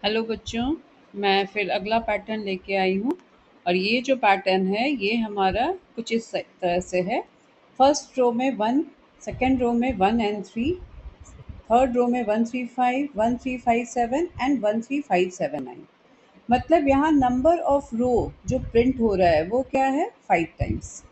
Hello बच्चों, मैं फिर अगला पैटर्न लेके आई हूँ। और ये जो पैटर्न है ये हमारा कुछ इस तरह से है। फर्स्ट रो में वन, सेकेंड रो में one and three, third row में 135, 1357 एंड 13579। मतलब यहाँ नंबर ऑफ रो जो प्रिंट हो रहा है वो क्या है, 5 times.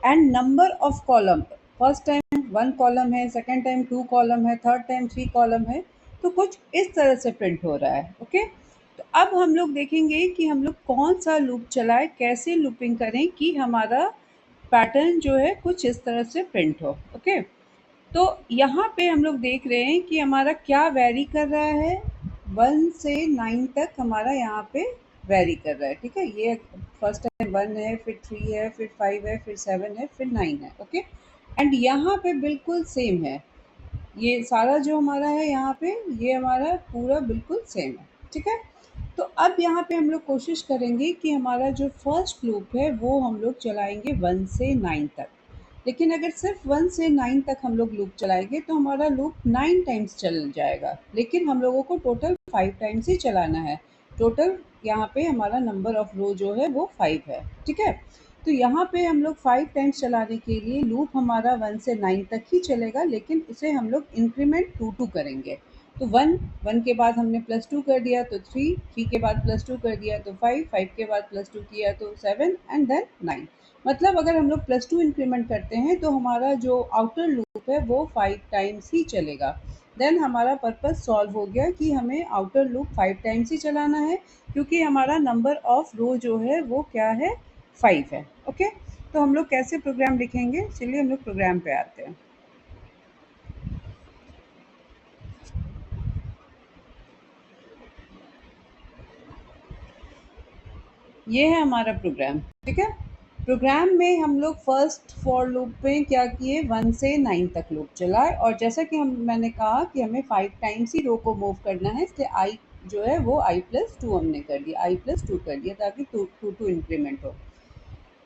And number of column, first time 1 column है, सेकेंड टाइम 2 कॉलम है, थर्ड टाइम 3 कॉलम है। तो कुछ इस तरह से प्रिंट हो रहा है। ओके, तो अब हम लोग देखेंगे कि हम लोग कौन सा लूप चलाएं, कैसे लूपिंग करें कि हमारा पैटर्न जो है कुछ इस तरह से प्रिंट हो। ओके, तो यहाँ पे हम लोग देख रहे हैं कि हमारा क्या वेरी कर रहा है, 1 से 9 तक हमारा यहाँ पे वेरी कर रहा है। ठीक है, ये फर्स्ट टाइम 1 है, फिर 3 है, फिर 5 है, फिर 7 है, फिर 9 है। ओके, एंड यहाँ पे बिल्कुल सेम है। ये सारा जो हमारा है यहाँ पे, ये हमारा पूरा बिल्कुल सेम है। ठीक है, तो अब यहाँ पे हम लोग कोशिश करेंगे कि हमारा जो फर्स्ट लूप है वो हम लोग चलाएंगे 1 से 9 तक। लेकिन अगर सिर्फ 1 से 9 तक हम लोग लूप चलाएंगे तो हमारा लूप 9 टाइम्स चल जाएगा, लेकिन हम लोगों को टोटल 5 टाइम्स ही चलाना है। टोटल यहाँ पे हमारा नंबर ऑफ रो जो है वो 5 है। ठीक है, तो यहाँ पे हम लोग 5 टाइम्स चलाने के लिए लूप हमारा 1 से 9 तक ही चलेगा, लेकिन उसे हम लोग इंक्रीमेंट 2 करेंगे। तो 1 के बाद हमने +2 कर दिया तो 3 के बाद +2 कर दिया तो 5 के बाद +2 किया तो 7 एंड देन 9। मतलब अगर हम लोग +2 इंक्रीमेंट करते हैं तो हमारा जो आउटर लूप है वो 5 टाइम्स ही चलेगा। देन हमारा पर्पस सॉल्व हो गया कि हमें आउटर लूप 5 टाइम्स ही चलाना है, क्योंकि हमारा नंबर ऑफ रो जो है वो क्या है, 5 है। ओके, तो हम लोग कैसे प्रोग्राम लिखेंगे, चलिए हम लोग प्रोग्राम पे आते हैं। ये है हमारा प्रोग्राम। ठीक है, प्रोग्राम में हम लोग फर्स्ट फॉर लूप में क्या किए, 1 से 9 तक लूप चलाए। और जैसा कि मैंने कहा कि हमें 5 टाइम्स ही रो को मूव करना है, इसलिए आई जो है वो i+2 हमने कर दिया, i+2 कर दिया ताकि टू इंक्रीमेंट हो।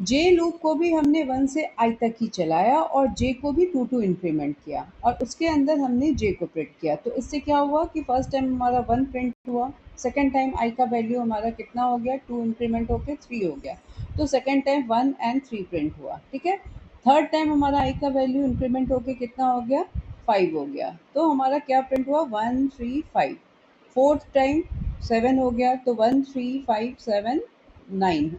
जे लूप को भी हमने 1 से i तक ही चलाया और जे को भी टू इंक्रीमेंट किया और उसके अंदर हमने जे को प्रिंट किया। तो इससे क्या हुआ कि फर्स्ट टाइम हमारा 1 प्रिंट हुआ, सेकेंड टाइम i का वैल्यू हमारा कितना हो गया, 2 इंक्रीमेंट होकर 3 हो गया। तो सेकेंड टाइम 1 एंड 3 प्रिंट हुआ। ठीक है, थर्ड टाइम हमारा i का वैल्यू इंक्रीमेंट होकर कितना हो गया, 5 हो गया। तो हमारा क्या प्रिंट हुआ, 1 3 5। फोर्थ टाइम 7 हो गया तो 1 3 5 7 9,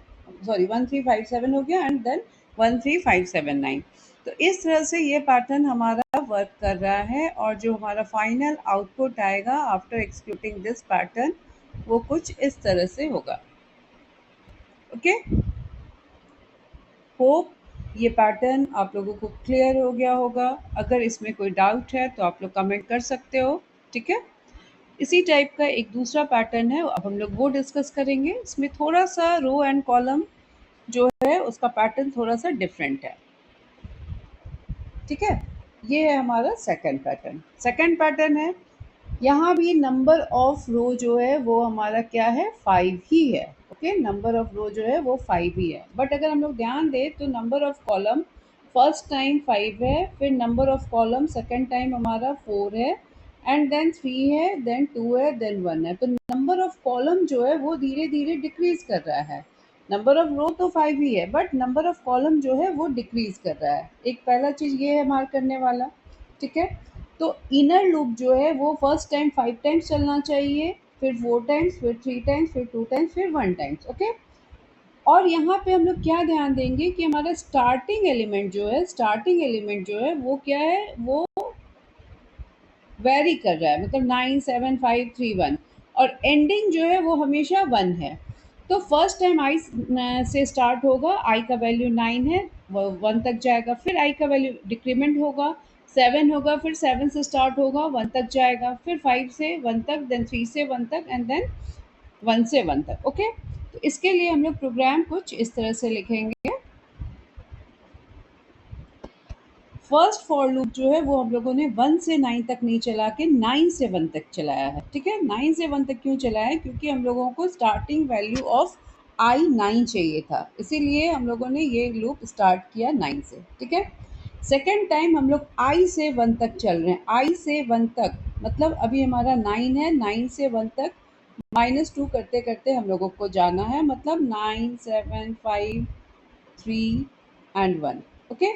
सॉरी 1357 हो गया एंड देन 13579। तो इस तरह से ये पैटर्न हमारा वर्क कर रहा है और जो हमारा फाइनल आउटपुट आएगा आफ्टर एक्सिक्यूटिंग दिस पैटर्न वो कुछ इस तरह से होगा। ओके, होप ये पैटर्न आप लोगों को क्लियर हो गया होगा। अगर इसमें कोई डाउट है तो आप लोग कमेंट कर सकते हो। ठीक है, इसी टाइप का एक दूसरा पैटर्न है, अब हम लोग वो डिस्कस करेंगे। इसमें थोड़ा सा रो एंड कॉलम जो है उसका पैटर्न थोड़ा सा डिफरेंट है। ठीक है, ये है हमारा सेकंड पैटर्न। सेकंड पैटर्न है, यहाँ भी नंबर ऑफ रो जो है वो हमारा क्या है, 5 ही है। ओके, नंबर ऑफ रो जो है वो 5 ही है, बट अगर हम लोग ध्यान दें तो number of column first time 5 है, फिर number of column second time हमारा 4 है, एंड देन 3 है, देन 2 है, देन 1 है। तो नंबर ऑफ कॉलम जो है वो धीरे धीरे डिक्रीज कर रहा है। नंबर ऑफ रो तो 5 ही है बट नंबर ऑफ कॉलम जो है वो डिक्रीज कर रहा है। एक पहला चीज़ ये है मार्क करने वाला। ठीक है, तो इनर लूप जो है वो फर्स्ट टाइम 5 टाइम्स चलना चाहिए, फिर 4 टाइम्स, फिर 3 टाइम्स, फिर 2 टाइम्स, फिर 1 टाइम्स। ओके, और यहाँ पे हम लोग क्या ध्यान देंगे कि हमारा स्टार्टिंग एलिमेंट जो है, स्टार्टिंग एलिमेंट जो है वो क्या है, वो वेरी कर रहा है, मतलब 9 7 5 3 1, और एंडिंग जो है वो हमेशा 1 है। तो फर्स्ट टाइम आई से स्टार्ट होगा, आई का वैल्यू 9 है, वो 1 तक जाएगा, फिर आई का वैल्यू डिक्रीमेंट होगा, 7 होगा, फिर 7 से स्टार्ट होगा, 1 तक जाएगा, फिर 5 से 1 तक, देन 3 से 1 तक एंड देन 1 से 1 तक। ओके, तो इसके लिए हम लोग प्रोग्राम कुछ इस तरह से लिखेंगे। फर्स्ट फॉर लूप जो है वो हम लोगों ने 1 से 9 तक नहीं चला के 9 से 1 तक चलाया है। ठीक है, 9 से 1 तक क्यों चलाया है, क्योंकि हम लोगों को स्टार्टिंग वैल्यू ऑफ i9 चाहिए था, इसीलिए हम लोगों ने ये लूप स्टार्ट किया 9 से। ठीक है, सेकेंड टाइम हम लोग i से 1 तक चल रहे हैं, i से 1 तक, मतलब अभी हमारा 9 है, 9 से 1 तक -2 करते करते हम लोगों को जाना है, मतलब 9 7 5 3 एंड 1। ओके,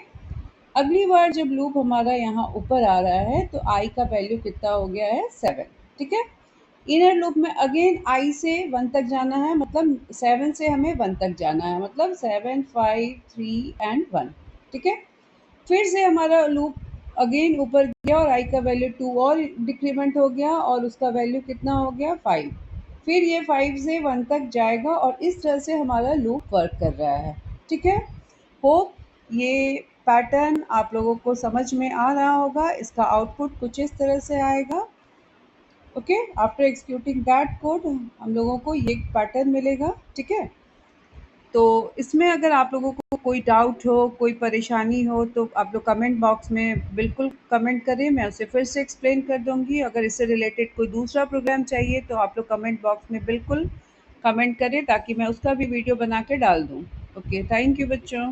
अगली बार जब लूप हमारा यहाँ ऊपर आ रहा है तो आई का वैल्यू कितना हो गया है, 7। ठीक है, इनर लूप में अगेन आई से 1 तक जाना है, मतलब 7 से हमें 1 तक जाना है, मतलब 7 5 3 एंड 1। ठीक है, फिर से हमारा लूप अगेन ऊपर गया और आई का वैल्यू 2 और डिक्रीमेंट हो गया और उसका वैल्यू कितना हो गया, 5। फिर ये 5 से 1 तक जाएगा और इस तरह से हमारा लूप वर्क कर रहा है। ठीक है, होप ये पैटर्न आप लोगों को समझ में आ रहा होगा। इसका आउटपुट कुछ इस तरह से आएगा। Okay, after executing that code हम लोगों को ये पैटर्न मिलेगा। ठीक है, तो इसमें अगर आप लोगों को कोई डाउट हो, कोई परेशानी हो, तो आप लोग कमेंट बॉक्स में बिल्कुल कमेंट करें, मैं उसे फिर से एक्सप्लेन कर दूँगी। अगर इससे रिलेटेड कोई दूसरा प्रोग्राम चाहिए तो आप लोग कमेंट बॉक्स में बिल्कुल कमेंट करें ताकि मैं उसका भी वीडियो बना के डाल दूँ। ओके, थैंक यू बच्चों।